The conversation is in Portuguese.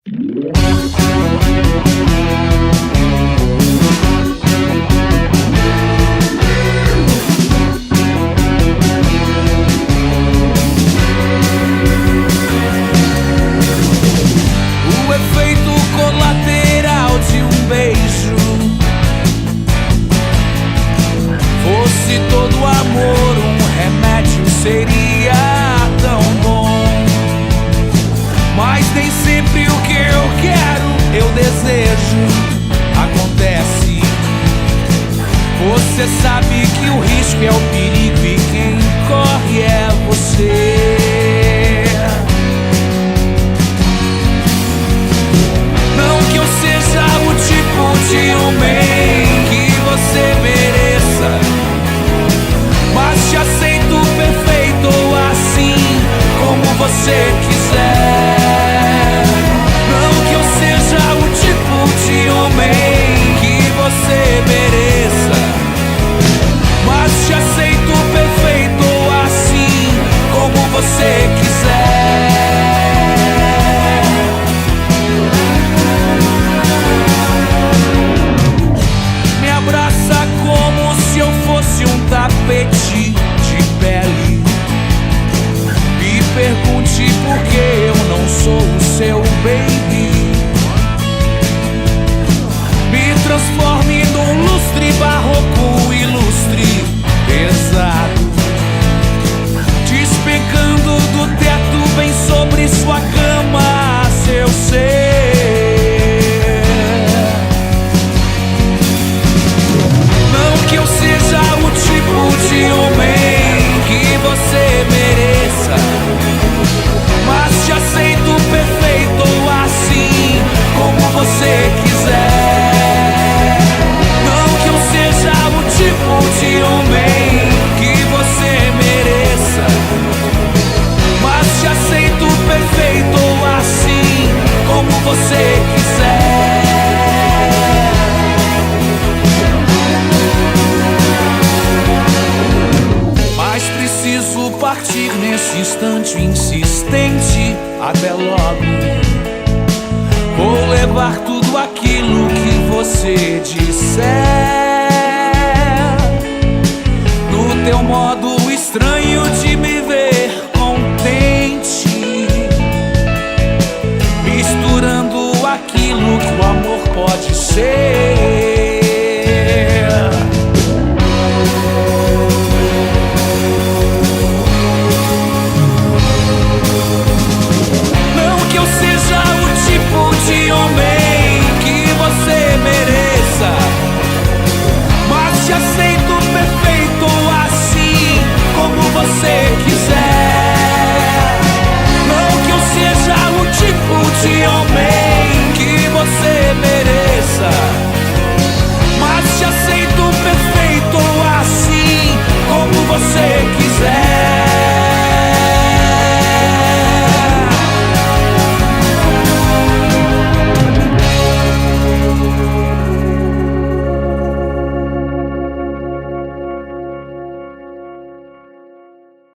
O efeito colateral de um beijo fosse todo amor, um remédio seria tão bom. Mas nem sempre o que eu quero, eu desejo, acontece. Você sabe que o risco é o perigo e quem corre é você. Não que eu seja o tipo de homem que você mereça, mas te aceito perfeito assim como você quiser. Não que eu seja o tipo de homem que você mereça, mas te aceito perfeito assim como você quiser. Me abraça como se eu fosse um tapete de pele. Me pergunte por que eu não sou o seu baby. Me transforme num lustre barroco, ilustre, pesado, despencando do teto bem sobre sua cama, seu ser. Não que eu seja o tipo de homem que você mereça, mas te aceito perfeito assim como você quiser. Não que eu seja o tipo de homem que você mereça, mas te aceito perfeito assim como você quiser. Mas preciso partir nesse instante insistente. Até logo. Vou levar tudo aquilo que você disser. No teu modo estranho de me ver contente, misturando aquilo que o amor pode ser.